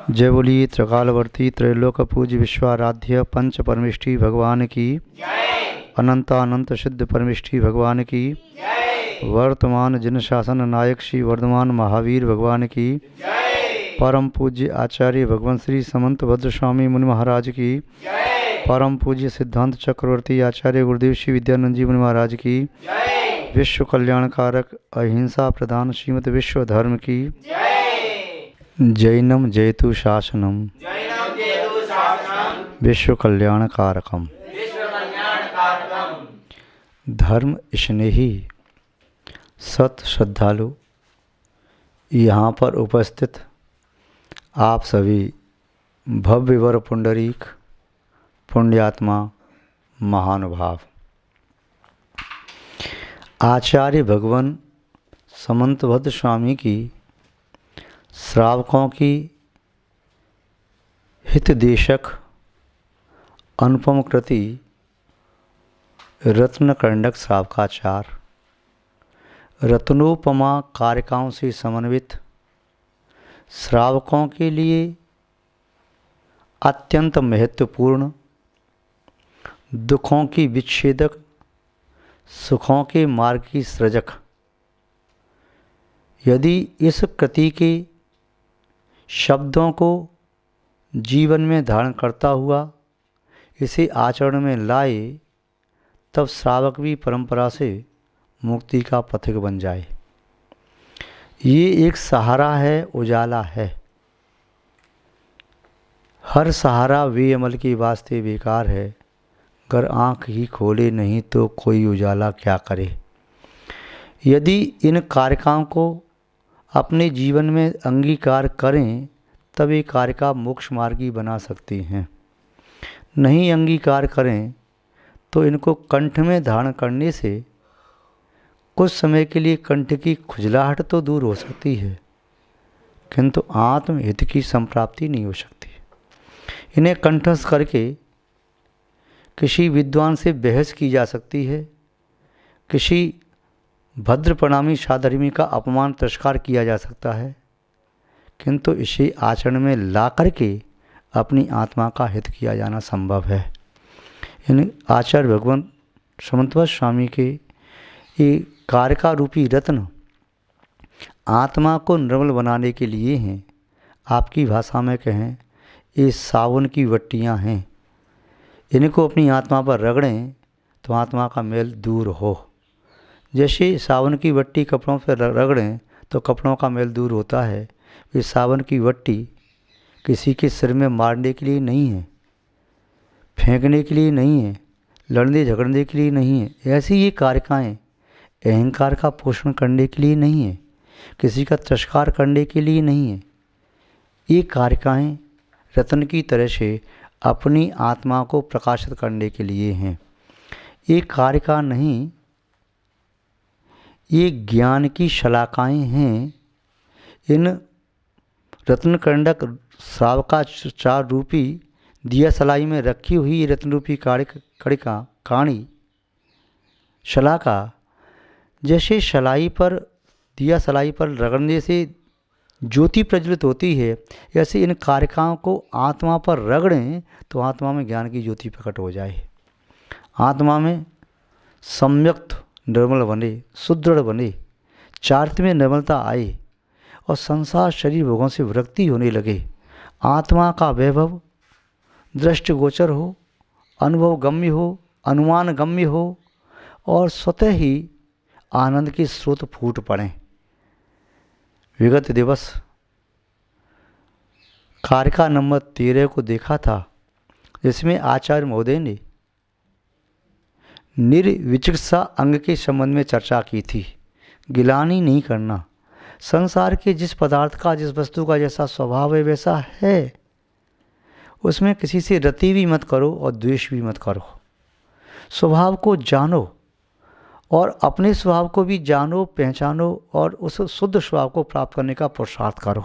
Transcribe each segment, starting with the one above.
जय बोलिए त्रिकालवर्ती त्रैलोक पूज्य विश्वाराध्य पंच परमेष्ठी भगवान की अनंत अनंत सिद्ध परमेष्ठी भगवान की वर्तमान जिन शासन नायक श्री वर्धमान महावीर भगवान की परम पूज्य आचार्य भगवान श्री समंत भद्र स्वामी मुनि महाराज की परम पूज्य सिद्धांत चक्रवर्ती आचार्य गुरुदेव श्री विद्यानंद जी मुनि महाराज की विश्व कल्याणकारक अहिंसा प्रधान श्रीमद विश्व धर्म की जैनम जयतु शासनम विश्व कल्याणकारकम धर्म स्नेही सत श्रद्धालु यहाँ पर उपस्थित आप सभी भव्य वर पुंडरीक पुण्यात्मा महानुभाव आचार्य भगवान समंतभद्र स्वामी की श्रावकों की हितदेशक अनुपम कृति रत्नकंडक श्रावकाचार रत्नोपमा कारिकाओं से समन्वित श्रावकों के लिए अत्यंत महत्वपूर्ण दुखों की विच्छेदक सुखों के मार्ग की सृजक। यदि इस कृति के शब्दों को जीवन में धारण करता हुआ इसे आचरण में लाए तब श्रावक भी परंपरा से मुक्ति का पथिक बन जाए। ये एक सहारा है, उजाला है। हर सहारा वे अमल के वास्ते बेकार है, अगर आँख ही खोले नहीं तो कोई उजाला क्या करे। यदि इन कारिकाओं को अपने जीवन में अंगीकार करें तब ये कारिका मोक्ष मार्गी बना सकती हैं। नहीं अंगीकार करें तो इनको कंठ में धारण करने से कुछ समय के लिए कंठ की खुजलाहट तो दूर हो सकती है, किंतु आत्महित की संप्राप्ति नहीं हो सकती। इन्हें कंठस्थ करके किसी विद्वान से बहस की जा सकती है, किसी भद्र प्रणामी साधर्मी का अपमान तिरस्कार किया जा सकता है, किंतु इसे आचरण में ला करके अपनी आत्मा का हित किया जाना संभव है। इन आचार्य भगवान समंतभद्र स्वामी के ये कारिका रूपी रत्न आत्मा को निर्मल बनाने के लिए हैं। आपकी भाषा में कहें ये सावन की वट्टियाँ हैं। इनको अपनी आत्मा पर रगड़ें तो आत्मा का मेल दूर हो। जैसे सावन की वट्टी कपड़ों पर रगड़ें तो कपड़ों का मेल दूर होता है, ये सावन की वट्टी किसी के सिर में मारने के लिए नहीं है, फेंकने के लिए नहीं है, लड़ने झगड़ने के लिए नहीं है। ऐसी ये कारिकाएँ अहंकार का पोषण करने के लिए नहीं है, किसी का तिरस्कार करने के लिए नहीं है। ये कारिकाएँ रत्न की तरह से अपनी आत्मा को प्रकाशित करने के लिए हैं। ये कारिका नहीं, ये ज्ञान की शलाकाएँ हैं। इन रत्नकंडक श्रावकाचार रूपी दिया सलाई में रखी हुई रत्न रूपी कड़िका काणी शलाका जैसे सलाई पर दिया सलाई पर रगड़ने से ज्योति प्रज्वलित होती है, ऐसे इन कारिकाओं को आत्मा पर रगड़ें तो आत्मा में ज्ञान की ज्योति प्रकट हो जाए। आत्मा में सम्यक्त निर्मल बने, सुदृढ़ बने, चारित्र में निर्मलता आए और संसार शरीर भोगों से विरक्ति होने लगे। आत्मा का वैभव दृष्टिगोचर हो, अनुभव गम्य हो, अनुमान गम्य हो और स्वतः ही आनंद के स्रोत फूट पड़ें। विगत दिवस कारिका नंबर 13 को देखा था, जिसमें आचार्य महोदय ने निर्विचिकित्सा अंग के संबंध में चर्चा की थी। गिलानी नहीं करना, संसार के जिस पदार्थ का, जिस वस्तु का जैसा स्वभाव है वैसा है, उसमें किसी से रति भी मत करो और द्वेष भी मत करो। स्वभाव को जानो और अपने स्वभाव को भी जानो, पहचानो और उस शुद्ध स्वभाव को प्राप्त करने का पुरुषार्थ करो।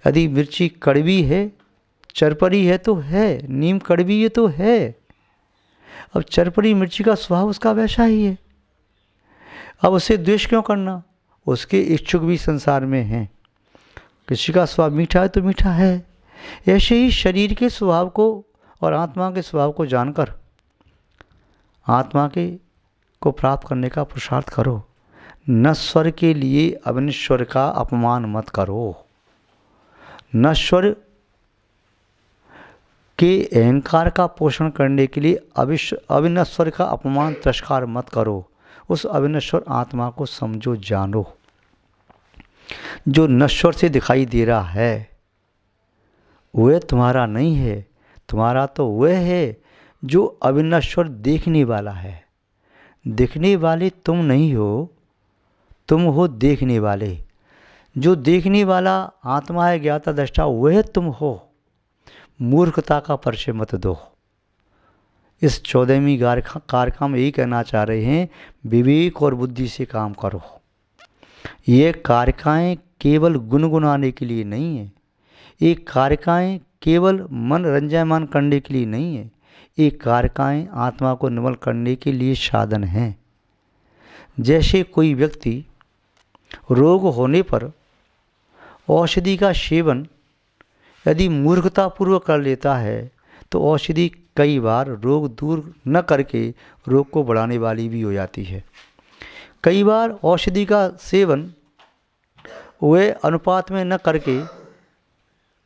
यदि मिर्ची कड़वी है, चरपरी है तो है, नीम कड़वी है तो है। अब चरपरी मिर्ची का स्वभाव उसका वैसा ही है, अब उससे द्वेष क्यों करना। उसके इच्छुक भी संसार में हैं। किसी का स्वभाव मीठा है तो मीठा है। ऐसे ही शरीर के स्वभाव को और आत्मा के स्वभाव को जानकर आत्मा के को प्राप्त करने का पुरुषार्थ करो। नश्वर के लिए अविनश्वर का अपमान मत करो। नश्वर के अहंकार का पोषण करने के लिए अविनश्वर का अपमान तिरस्कार मत करो। उस अविनश्वर आत्मा को समझो, जानो। जो नश्वर से दिखाई दे रहा है वह तुम्हारा नहीं है, तुम्हारा तो वह है जो अविनश्वर देखने वाला है। देखने वाले तुम नहीं हो, तुम हो देखने वाले। जो देखने वाला आत्मा है, ज्ञाता दृष्टा, वह तुम हो। मूर्खता का परिचय मत दो। इस 14वीं कारका में यही कहना चाह रहे हैं, विवेक और बुद्धि से काम करो। ये कारकाएँ केवल गुनगुनाने के लिए नहीं है, ये कारकाएँ केवल मन रंजायमान करने के लिए नहीं है, ये कारकाएँ आत्मा को निर्मल करने के लिए साधन हैं। जैसे कोई व्यक्ति रोग होने पर औषधि का सेवन यदि मूर्खतापूर्वक कर लेता है तो औषधि कई बार रोग दूर न करके रोग को बढ़ाने वाली भी हो जाती है। कई बार औषधि का सेवन वह अनुपात में न करके,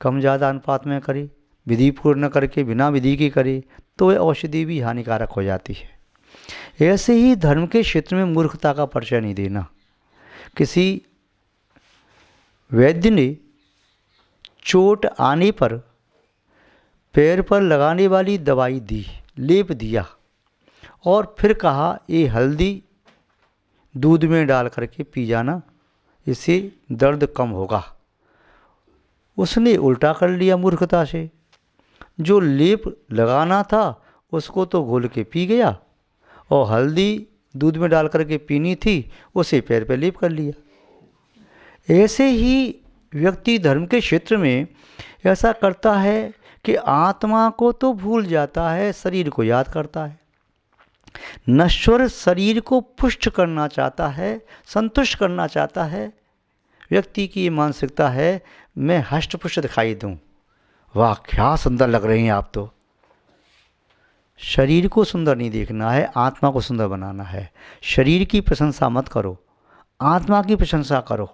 कम ज़्यादा अनुपात में करे, विधिपूर्ण न करके बिना विधि के करे, तो वह औषधि भी हानिकारक हो जाती है। ऐसे ही धर्म के क्षेत्र में मूर्खता का परिचय नहीं देना। किसी वैद्य ने चोट आने पर पैर पर लगाने वाली दवाई दी, लेप दिया और फिर कहा ये हल्दी दूध में डाल करके पी जाना, इससे दर्द कम होगा। उसने उल्टा कर लिया मूर्खता से। जो लेप लगाना था उसको तो घोल के पी गया और हल्दी दूध में डाल करके पीनी थी उसे पैर पे लेप कर लिया। ऐसे ही व्यक्ति धर्म के क्षेत्र में ऐसा करता है कि आत्मा को तो भूल जाता है, शरीर को याद करता है। नश्वर शरीर को पुष्ट करना चाहता है, संतुष्ट करना चाहता है। व्यक्ति की ये मानसिकता है, मैं हष्ट पुष्ट दिखाई दूं, वाह क्या सुंदर लग रही हैं आप तो। शरीर को सुंदर नहीं देखना है, आत्मा को सुंदर बनाना है। शरीर की प्रशंसा मत करो, आत्मा की प्रशंसा करो।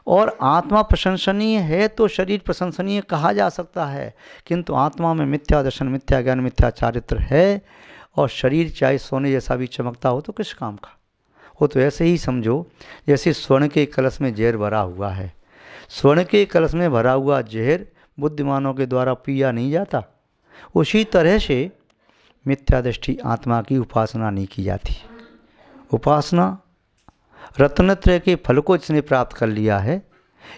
और आत्मा प्रशंसनीय है तो शरीर प्रशंसनीय कहा जा सकता है, किंतु आत्मा में मिथ्या दर्शन, मिथ्या ज्ञान, मिथ्या चारित्र है और शरीर चाहे सोने जैसा भी चमकता हो तो किस काम का हो। तो ऐसे ही समझो जैसे स्वर्ण के कलश में जहर भरा हुआ है। स्वर्ण के कलश में भरा हुआ जहर बुद्धिमानों के द्वारा पिया नहीं जाता। उसी तरह से मिथ्या दृष्टि आत्मा की उपासना नहीं की जाती। उपासना रत्नत्रय के फल को जिसने प्राप्त कर लिया है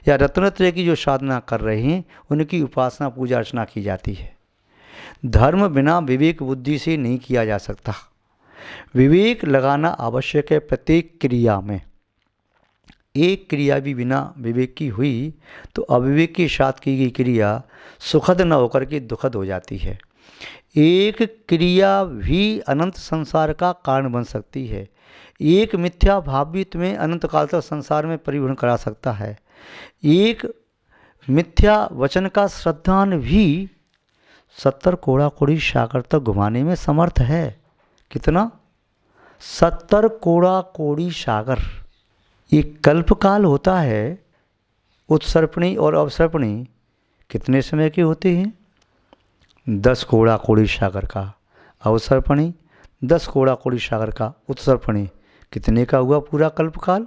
या रत्नत्रय की जो साधना कर रहे हैं उनकी उपासना पूजा अर्चना की जाती है। धर्म बिना विवेक बुद्धि से नहीं किया जा सकता। विवेक लगाना आवश्यक है प्रत्येक क्रिया में। एक क्रिया भी बिना विवेक की हुई तो अविवेक के साथ की गई क्रिया सुखद न होकर के दुखद हो जाती है। एक क्रिया भी अनंत संसार का कारण बन सकती है। एक मिथ्या भाव भी तुम्हें अनंत काल तक संसार में परिवहन करा सकता है। एक मिथ्या वचन का श्रद्धान भी 70 कोड़ा कोड़ी सागर तक घुमाने में समर्थ है। कितना? 70 कोड़ा कोड़ी सागर। ये कल्पकाल होता है। उत्सर्पणी और अवसर्पणी कितने समय के होते हैं? 10 कोड़ा कोड़ी सागर का अवसर्पणी, 10 कोड़ा कोड़ी सागर का उत्सर्पणी। कितने का हुआ पूरा कल्पकाल?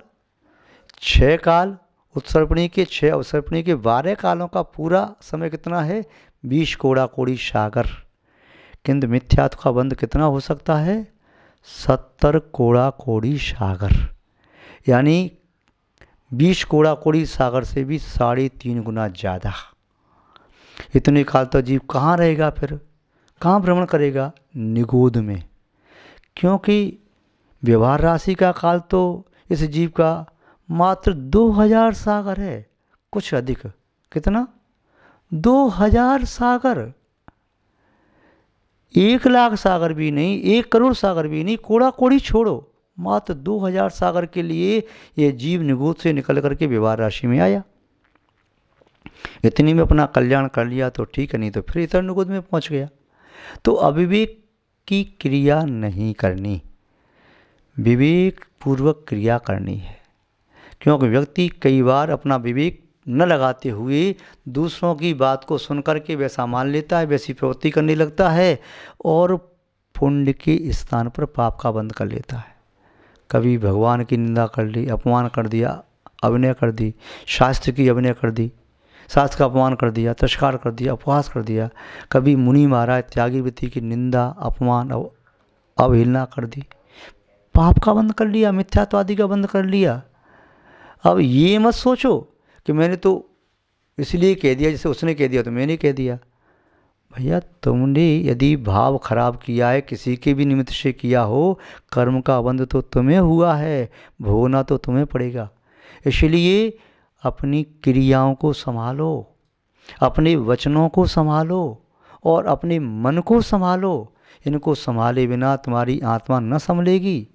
6 काल उत्सर्पणी के, 6 अवसर्पणी के, 12 कालों का पूरा समय कितना है? 20 कोड़ा कोड़ी सागर। किंतु मिथ्यात्व का बंध कितना हो सकता है? 70 कोड़ा कोड़ी सागर। यानी 20 कोड़ा कोड़ी सागर से भी 3.5 गुना ज़्यादा। इतने काल तक जीव कहाँ रहेगा? फिर कहाँ भ्रमण करेगा? निगोद में। क्योंकि व्यवहार राशि का काल तो इस जीव का मात्र 2000 सागर है, कुछ अधिक। कितना? 2000 सागर। 1 लाख सागर भी नहीं, 1 करोड़ सागर भी नहीं, कोड़ा कोड़ी छोड़ो, मात्र 2000 सागर के लिए ये जीव निगोद से निकल करके व्यवहार राशि में आया। इतनी में अपना कल्याण कर लिया तो ठीक है, नहीं तो फिर इतर नुगुद में पहुंच गया। तो अविवेक की क्रिया नहीं करनी, विवेक पूर्वक क्रिया करनी है। क्योंकि व्यक्ति कई बार अपना विवेक न लगाते हुए दूसरों की बात को सुनकर के वैसा मान लेता है, वैसी प्रवृत्ति करने लगता है और पुण्य के स्थान पर पाप का बंध कर लेता है। कभी भगवान की निंदा कर ली, अपमान कर दिया, अभिनय कर दी, शास्त्र की अभिनय कर दी, शास्त्र का अपमान कर दिया, तिरस्कार कर दिया, उपहास कर दिया। कभी मुनि महाराज त्यागी वृत्ति की निंदा, अपमान, अवहेलना कर दी, पाप का बंध कर लिया, मिथ्यात्वादी का बंध कर लिया। अब ये मत सोचो कि मैंने तो इसलिए कह दिया, जैसे उसने कह दिया तो मैंने कह दिया। भैया तुमने यदि भाव खराब किया है, किसी के भी निमित्त से किया हो, कर्म का बंध तो तुम्हें हुआ है, भोगना तो तुम्हें पड़ेगा। इसलिए अपनी क्रियाओं को संभालो, अपने वचनों को संभालो और अपने मन को संभालो। इनको संभाले बिना तुम्हारी आत्मा न संभलेगी,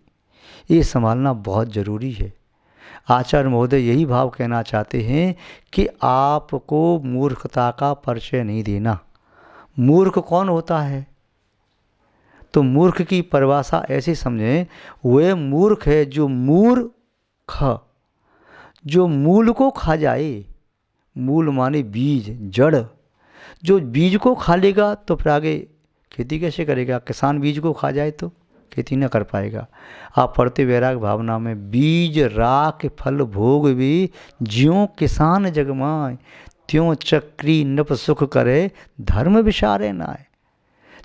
ये संभालना बहुत ज़रूरी है। आचार्य महोदय यही भाव कहना चाहते हैं कि आपको मूर्खता का परिचय नहीं देना। मूर्ख कौन होता है? तो मूर्ख की परिभाषा ऐसे समझें, वह मूर्ख है जो मूर्ख, जो मूल को खा जाए। मूल माने बीज, जड़। जो बीज को खा लेगा तो फिर आगे खेती कैसे करेगा? किसान बीज को खा जाए तो खेती न कर पाएगा। आप पढ़ते वैराग भावना में, बीज राख फल भोग भी, ज्यों किसान जगमाए, त्यों चक्री नप सुख करे, धर्म विचारे नाय।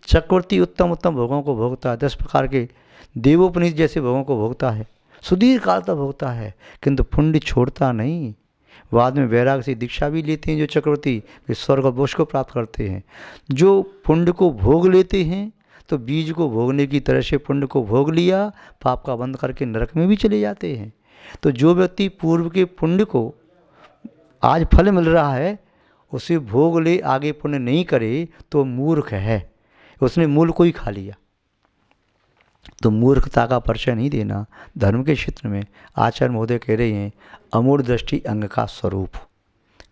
चक्रवर्ती उत्तम उत्तम भोगों को भोगता है, 10 प्रकार के देवोपनीत जैसे भोगों को भोगता है, सुदीर्घ काल तक भोगता है, किंतु पुण्य छोड़ता नहीं। बाद में वैराग से दीक्षा भी लेते हैं जो चक्रवर्ती, वे स्वर्ग और मोक्ष को प्राप्त करते हैं। जो पुण्य को भोग लेते हैं तो बीज को भोगने की तरह से पुण्य को भोग लिया, पाप का बंध करके नरक में भी चले जाते हैं। तो जो व्यक्ति पूर्व के पुण्य को आज फल मिल रहा है उसे भोग ले, आगे पुण्य नहीं करे तो मूर्ख है, उसने मूल को ही खा लिया। तो मूर्खता का परिचय नहीं देना। धर्म के क्षेत्र में आचार्य महोदय कह रहे हैं, अमूढ़ दृष्टि अंग का स्वरूप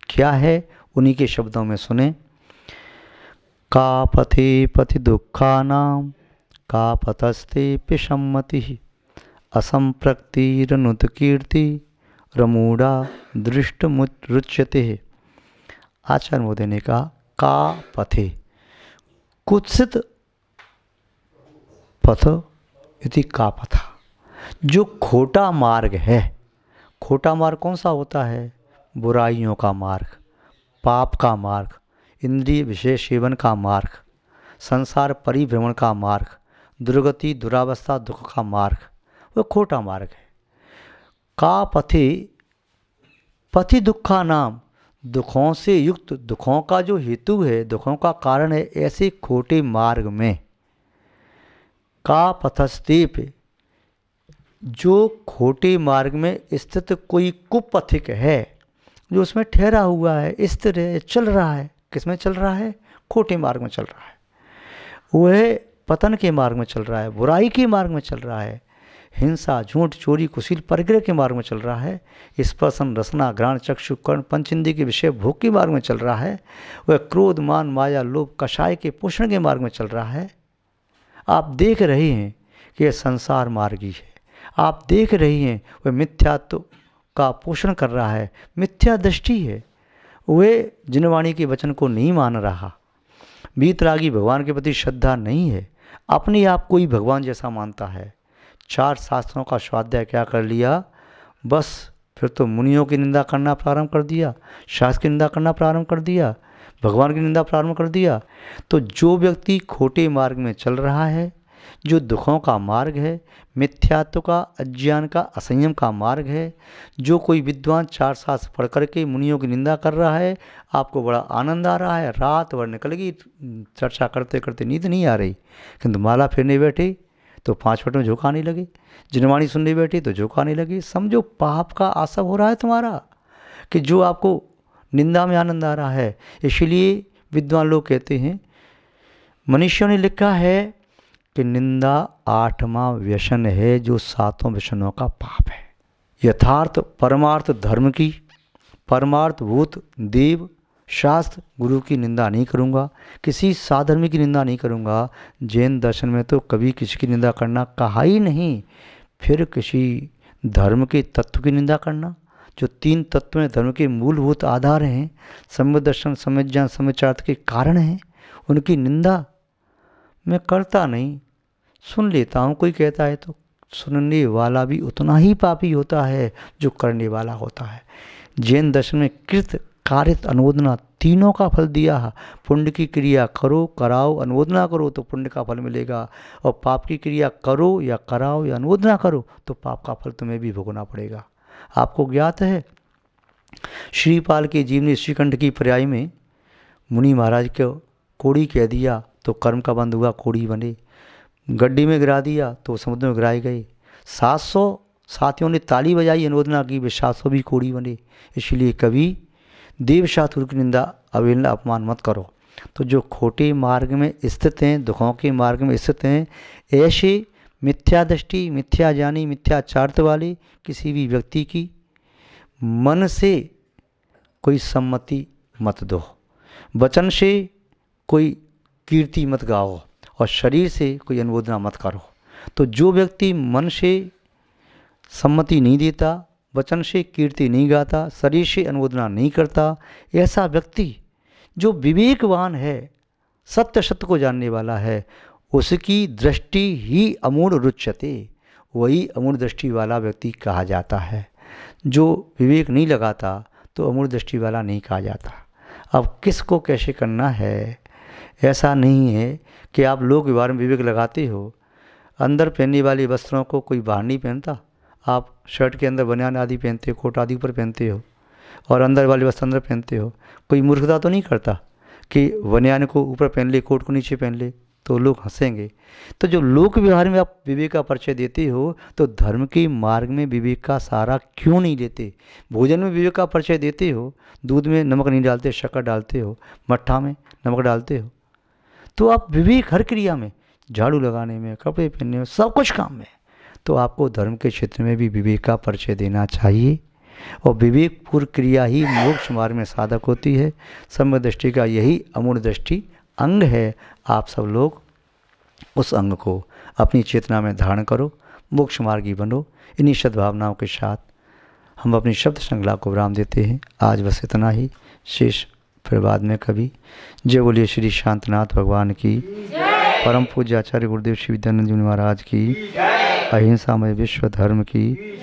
क्या है, उन्हीं के शब्दों में सुने। का पथे पथि दुखानाम, का पथस्ते पिशम्मति, असंप्रक्तिरनुत कीर्ति, रमूढ़ा दृष्ट रुच्यते। आचार्य महोदय ने कहा, का पथे, कुत्सित पथ इति का पथा, जो खोटा मार्ग है। खोटा मार्ग कौन सा होता है? बुराइयों का मार्ग, पाप का मार्ग, इंद्रिय विषय सेवन का मार्ग, संसार परिभ्रमण का मार्ग, दुर्गति दुरावस्था दुख का मार्ग, वह खोटा मार्ग है। का पथे, पथि दुखा नाम, दुखों से युक्त, दुखों का जो हेतु है, दुखों का कारण है, ऐसे खोटे मार्ग में। का पथस्तेप, जो खोटे मार्ग में स्थित कोई कुपथिक है, जो उसमें ठहरा हुआ है, स्थिर है, चल रहा है। किस में चल रहा है? खोटे मार्ग में चल रहा है। वह पतन के मार्ग में चल रहा है, बुराई के मार्ग में चल रहा है, हिंसा झूठ चोरी कुशील परिग्रह के मार्ग में चल रहा है, स्पर्शन रसना घ्राण चक्षु कर्ण पंचेंद्रिय के विषय भोग के मार्ग में चल रहा है, वह क्रोध मान माया लोभ कषाय के पोषण के मार्ग में चल रहा है। आप देख रहे हैं कि यह संसार मार्गी है, आप देख रही हैं वह मिथ्यात्व का पोषण कर रहा है, मिथ्या दृष्टि है, वह जिनवाणी के वचन को नहीं मान रहा, वीतरागी भगवान के प्रति श्रद्धा नहीं है, अपने आप को ही भगवान जैसा मानता है। 4 शास्त्रों का स्वाध्याय क्या कर लिया, बस फिर तो मुनियों की निंदा करना प्रारंभ कर दिया, शास्त्र की निंदा करना प्रारंभ कर दिया, भगवान की निंदा प्रारंभ कर दिया। तो जो व्यक्ति खोटे मार्ग में चल रहा है, जो दुखों का मार्ग है, मिथ्यात्व का, अज्ञान का, असंयम का मार्ग है, जो कोई विद्वान 4 शास्त्र पढ़ करके मुनियों की निंदा कर रहा है, आपको बड़ा आनंद आ रहा है, रात भर निकल गई चर्चा करते करते, नींद नहीं आ रही, किंतु माला फेरने बैठे तो 5 मिनट में झोंकाने लगे, जिनवाणी सुनने बैठे तो झोंकाने लगे। समझो पाप का आसव हो रहा है तुम्हारा, कि जो आपको निंदा में आनंद आ रहा है। इसलिए विद्वान लोग कहते हैं, मनुष्यों ने लिखा है कि निंदा 8वां व्यसन है जो 7 व्यसनों का पाप है। यथार्थ परमार्थ धर्म की, परमार्थ भूत देव शास्त्र गुरु की निंदा नहीं करूँगा, किसी साधर्मी की निंदा नहीं करूँगा। जैन दर्शन में तो कभी किसी की निंदा करना कहा ही नहीं। फिर किसी धर्म के तत्व की निंदा करना, जो 3 तत्व हैं, धर्म के मूलभूत आधार हैं, सम्यक दर्शन, सम्यक ज्ञान, सम्यचार्थ के कारण हैं, उनकी निंदा मैं करता नहीं, सुन लेता हूँ। कोई कहता है तो सुनने वाला भी उतना ही पापी होता है जो करने वाला होता है। जैन दर्शन में कृत, कारित, अनुमोदना तीनों का फल दिया है। पुण्य की क्रिया करो, कराओ, अनुमोदना करो तो पुण्य का फल मिलेगा, और पाप की क्रिया करो या कराओ या अनुमोदना करो तो पाप का फल तुम्हें भी भोगना पड़ेगा। आपको ज्ञात है श्रीपाल के जीवनी श्रीकंठ की पर्याय में मुनि महाराज को कोड़ी कह दिया तो कर्म का बंध हुआ, कोड़ी बने। गड्डी में गिरा दिया तो समुद्र में गिराए गए। 700 साथियों ने ताली बजाई, अनुमोदना की, वे 700 भी कोड़ी बने। इसलिए कभी देव शास्त्र की निंदा, अवहेलना, अपमान मत करो। तो जो खोटे मार्ग में स्थित हैं, दुखों के मार्ग में स्थित हैं, ऐसे मिथ्या दृष्टि, मिथ्या ज्ञानी, मिथ्याचार्थ वाले किसी भी व्यक्ति की मन से कोई सम्मति मत दो, वचन से कोई कीर्ति मत गाओ, और शरीर से कोई अनुमोदना मत करो। तो जो व्यक्ति मन से सम्मति नहीं देता, वचन से कीर्ति नहीं गाता, शरीर से अनुमोदना नहीं करता, ऐसा व्यक्ति जो विवेकवान है, सत्य सत्य को जानने वाला है, उसकी दृष्टि ही अमूढ़ रुच्यते, वही अमूढ़ दृष्टि वाला व्यक्ति कहा जाता है। जो विवेक नहीं लगाता तो अमूढ़ दृष्टि वाला नहीं कहा जाता। अब किसको कैसे करना है, ऐसा नहीं है कि आप लोक व्यवहार में विवेक लगाते हो। अंदर पहनने वाले वस्त्रों को कोई बाहर नहीं पहनता। आप शर्ट के अंदर बनियान आदि पहनते हो, कोट आदि ऊपर पहनते हो, और अंदर वाले वस्त्र अंदर पहनते हो। कोई मूर्खता तो नहीं करता कि बनियान को ऊपर पहन ले, कोट को नीचे पहन ले, तो लोग हंसेंगे। तो जो लोक व्यवहार में आप विवेक का परिचय देते हो, तो धर्म के मार्ग में विवेक का सहारा क्यों नहीं लेते? भोजन में विवेक का परिचय देते हो, दूध में नमक नहीं डालते, शक्कर डालते हो, मट्ठा में नमक डालते हो, तो आप विवेक हर क्रिया में, झाड़ू लगाने में, कपड़े पहनने में, सब कुछ काम में, तो आपको धर्म के क्षेत्र में भी विवेक का परिचय देना चाहिए। और विवेकपूर्ण क्रिया ही मोक्ष मार्ग में साधक होती है। सम्यक दृष्टि का यही अमूढ़ दृष्टि अंग है। आप सब लोग उस अंग को अपनी चेतना में धारण करो, मोक्ष मार्गी बनो। इन्हीं सद्भावनाओं के साथ हम अपनी शब्द श्रृंखला को विराम देते हैं। आज बस इतना ही, शेष फिर बाद में कभी। जय बोलिए श्री शांतनाथ भगवान की, परम पूज्य आचार्य गुरुदेव श्री विद्यानंद जी महाराज की, अहिंसामय विश्व धर्म की।